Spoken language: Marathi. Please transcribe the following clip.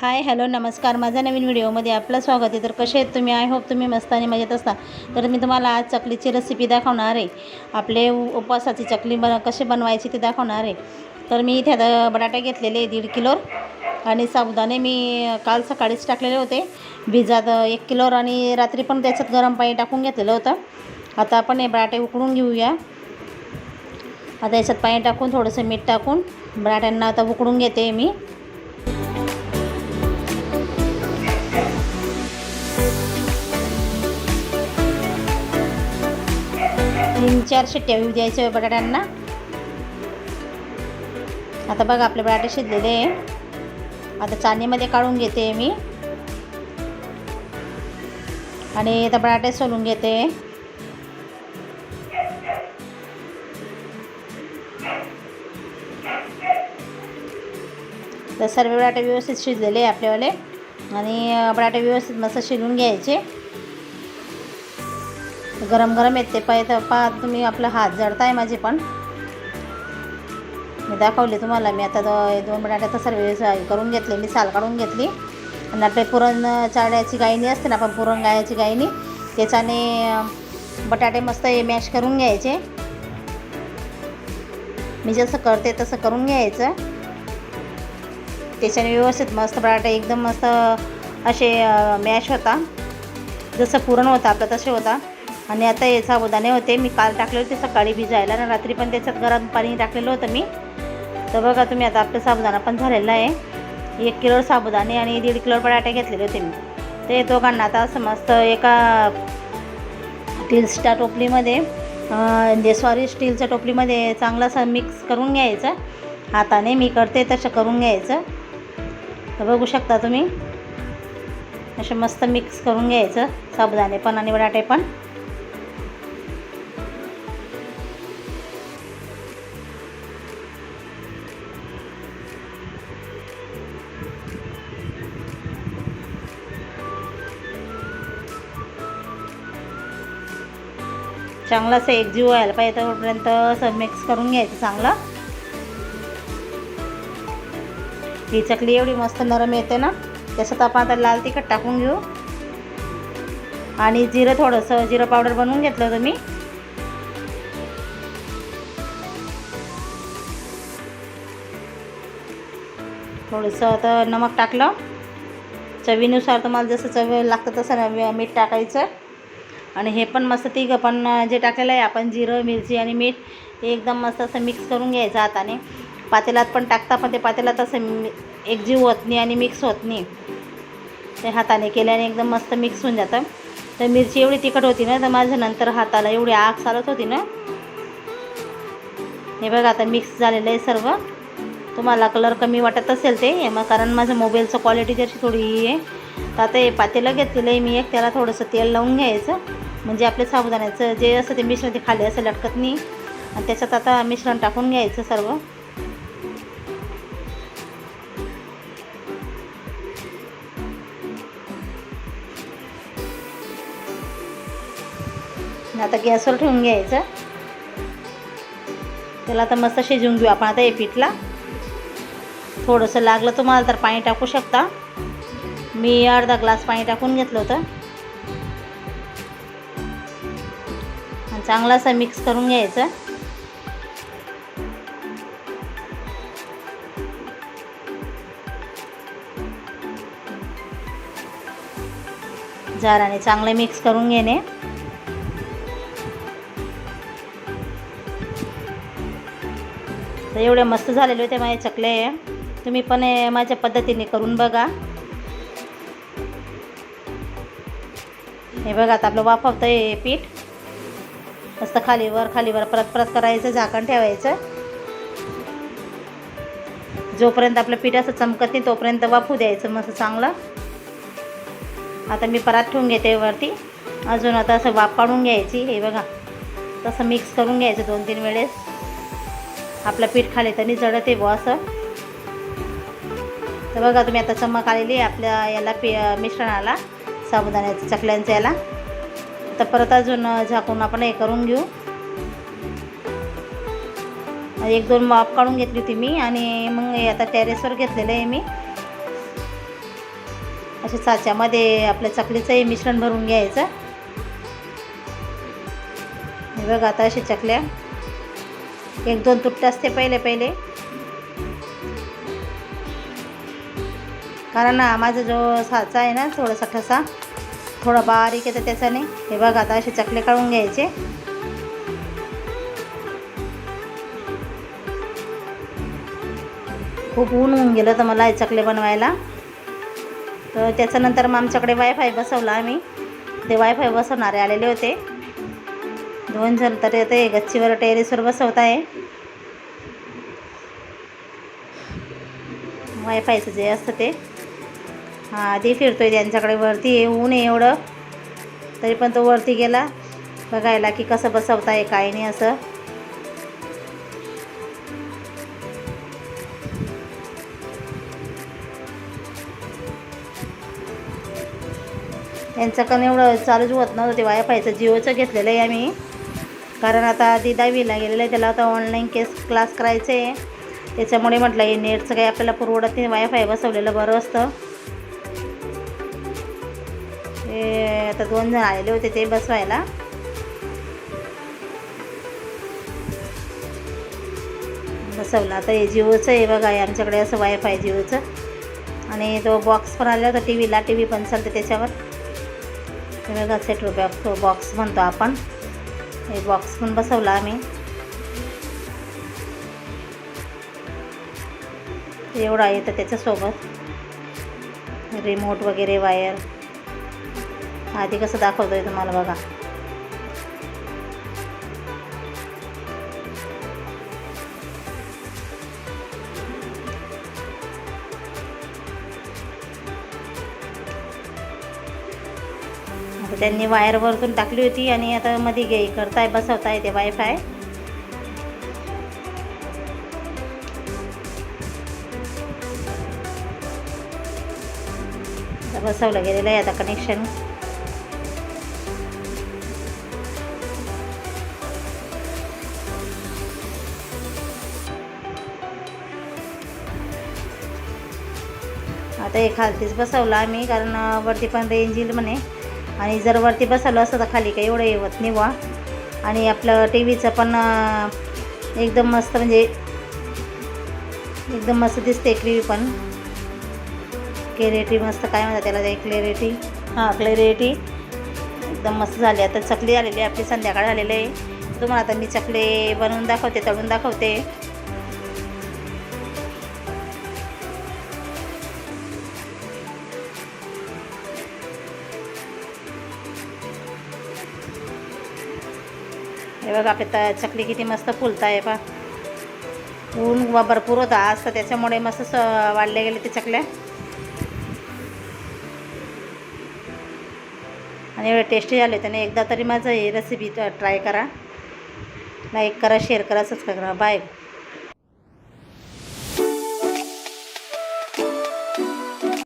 हाय हॅलो नमस्कार, माझ्या नवीन व्हिडिओमध्ये आपलं स्वागत आहे. तर कसे आहेत तुम्ही? आय होप तुम्ही मस्त आणि मजेत असता. तर मी तुम्हाला आज चकलीची रेसिपी दाखवणार आहे. आपले उपवासाची चकली कशी बनवायची ते दाखवणार आहे. तर मी इथे आता बटाटे घेतलेले 1.5 किलो आणि साबुदाणे मी काल सकाळीच टाकलेले होते भिजत 1 किलोवर, आणि रात्री पण त्याच्यात गरम पाणी टाकून घेतलेलं होतं. आता आपण हे बटाटे उकडून घेऊया. आता याच्यात पाणी टाकून थोडंसं मीठ टाकून बटाट्यांना आता उकडून घेते मी. 3-4 शिट्ट्या येऊ द्यायच्या बटाट्यांना. आता बघा आपले बटाटे शिजलेले आहे. आता चाळणीमध्ये काढून घेते मी आणि आता बटाटे सोलून घेते. तर सर्व बटाटे व्यवस्थित शिजलेले आपल्यावाले, आणि बटाटे व्यवस्थित मस्त शिजून घ्यायचे. गरम गरम येते तर पहा तुम्ही, आपला हात जळताय माझे, पण मी दाखवले तुम्हाला. मी आता 2 बटाटे तर सर्व करून घेतले, मी साल काढून घेतली. आणि आपले पुरण चाळण्याची गायनी असते ना, आपण पुरण गाळायची गायनी, त्याच्याने बटाटे मस्त मॅश करून घ्यायचे. मी जसं करते तसं करून घ्यायचं. त्याच्याने व्यवस्थित मस्त बटाटे एकदम मस्त असे मॅश होता, जसं पुरण होतं आपलं तसे होता. आणि आता हे साबुदाणे होते मी काल टाकले होते सकाळी भिजायला, आणि रात्री पण त्याच्यात गरम पाणी टाकलेलं होतं मी. तर बघा तुम्ही, आता आपलं साबुदाणा पण झालेला आहे. 1 किलो साबुदाणे आणि 1.5 किलो बटाटे घेतलेले होते मी. ते दोघांना आता असं मस्त एका स्टीलच्या टोपलीमध्ये स्टीलच्या टोपलीमध्ये चांगलं असं मिक्स करून घ्यायचं हाताने. मी करते तसं करून घ्यायचं. तर बघू शकता तुम्ही, असं मस्त मिक्स करून घ्यायचं साबुदाणे पण आणि बटाटे पण. चांगलं असं एकजीव व्हायला पाहिजे तोपर्यंत असं मिक्स करून घ्यायचं चांगलं. ही चकली एवढी मस्त नरम येते ना. त्याच्यात आपण आता लाल तिखट टाकून घेऊ, आणि जिरं, थोडंसं जिरं पावडर बनवून घेतलं होतं मी. थोडंसं आता नमक टाकलं चवीनुसार, तुम्हाला जसं चव लागतं तसं मीठ टाकायचं. आणि हे पण मस्त तिघं पण जे टाकलेलं आहे आपण, जिरं, मिरची आणि मीठ, हे एकदम मस्त असं मिक्स करून घ्यायचं हाताने. पातेल्यात पण टाकता, पण ते पातेल्यात असं एकजीव होत नाही आणि मिक्स होत नाही. ते हाताने केल्याने एकदम मस्त मिक्स होऊन जातं. तर मिरची एवढी तिखट होती ना, तर माझ्या नंतर हाताला एवढी आग चालत होती ना. हे बघा आता मिक्स झालेलं आहे सर्व. तुम्हाला कलर कमी वाटत असेल ते मग, कारण माझं मोबाईलचं क्वालिटी जशी थोडी आहे. तर आता हे पातेलं घेतलेलं आहे मी एक, त्याला थोडंसं तेल लावून घ्यायचं, म्हणजे आपल्या साबुदाण्याचं जे असं ते मिश्रण ते खाली असं लटकत नाही. आणि त्याच्यात आता मिश्रण टाकून घ्यायचं सर्व. आता गॅसवर ठेवून घ्यायचं. त्याला आता मस्त शिजवून घेऊ आपण. आता हे पीठला थोडंसं लागलं तुम्हाला तर पाणी टाकू शकता. मी अर्धा ग्लास पाणी टाकून घेतलं होतं. आणि चांगलं असं मिक्स करून घ्यायचं. जाराने चांगलं मिक्स करून घेणे. तर एवढे मस्त झालेले होते माझे चकले. तुम्ही पण माझ्या पद्धतीने करून बघा. हे बघा आता आपलं वाफवतं आहे पीठ. मस्त खालीवर परत परत करायचं, झाकण ठेवायचं. जोपर्यंत आपलं पीठ असं चमकत नाही तोपर्यंत वाफू द्यायचं मस्त चांगलं. आता मी परात ठेवून घेते वरती. अजून आता असं वाफ काढून घ्यायची. हे बघा तसं मिक्स करून घ्यायचं 2-3 वेळेस. आपलं पीठ खाली तर नाही जळत आहे बुवा असं. तर बघा तुम्ही, आता चमक आलेली आहे आपल्या याला मिश्रणाला, साबुदाण्याच्या चकल्यांच्या याला. तर परत अजून झाकून आपण हे करून घेऊ. 1-2 वाफ काढून घेतली होती मी, आणि मग आता टेरेसवर घेतलेलं आहे मी. अशा साच्यामध्ये आपल्या चकलीचंही मिश्रण भरून घ्यायचं. हे बघा आता अशा चकल्या 1-2 तुटत असते पहिले कारण माझा जो साचा आहे ना थोडासा ठसा थोडा बारीक आहे तर त्याच्याने. हे बघा आता असे चकले काढून घ्यायचे. खूप ऊन होऊन गेलं तर मला हे चकले बनवायला. तर त्याच्यानंतर मग आमच्याकडे वायफाय बसवला आम्ही. ते वायफाय बसवणारे आलेले होते 2 जण. तर ते गच्चीवर टेरेसवर बसवत आहे वायफायचं जे असतं ते. आधी फिरतोय त्यांच्याकडे वरती आहे. ऊन आहे एवढं तरी पण तो वरती गेला बघायला की कसं बसवताय काय नाही असं. त्यांचं पण एवढं चालूच होत नव्हतं ते वायफायचं. जिओचं घेतलेलं आहे आम्ही कारण आता आधी 10वीला गेलेलं आहे त्याला आता ऑनलाईन क्लास करायचे आहे. त्याच्यामुळे म्हटलं हे नेटचं काही आपल्याला पुरवडत नाही वायफाय बसवलेलं बरं असतं. हे आता 2 जण आलेले होते ते बसवायला. बसवलं आता हे जिओचं आहे बघा. हे आमच्याकडे असं वायफाय जिओचं. आणि तो बॉक्स पण आला होता टी व्ही पण चालते त्याच्यावर. हे बघा सेट बॉक्स म्हणतो आपण. हे बॉक्स पण बसवला आम्ही. एवढा येतं त्याच्यासोबत रिमोट वगैरे वायर. आधी कसं दाखवतोय तुम्हाला बघा. आता त्यांनी वायर वरतून टाकली होती आणि आता मध्ये बसवताय ते वायफाय. बसवलं गेलेलं आहे आता कनेक्शन. आता हे खालतीच बसवलं आम्ही कारण वरती पण रेंज येईल म्हणे. आणि जर वरती बसवलं असतं तर खाली काही एवढं येवत नाही वा. आणि आपलं टी व्हीचं पण एकदम मस्त म्हणजे एकदम मस्त दिसते. टी व्ही पण क्लॅरिटी मस्त काय म्हणतात त्याला ते क्लॅरिटी. क्लॅरिटी एकदम मस्त झाली. आता चकली झालेली आहे आपली. संध्याकाळ झालेली आहे. तुम्हाला आता मी चकले बनवून दाखवते तळून दाखवते. हे बघा आपल्या चकली किती मस्त फुलत आहे पा. ऊन भरपूर होता आज तर त्याच्यामुळे मस्त वाढले गेले ते चकल्या. आणि एवढे टेस्टी झाले त्याने. एकदा तरी माझं ही रेसिपी ट्राय करा. लाईक करा शेअर करा सबस्क्राईब करा. बाय.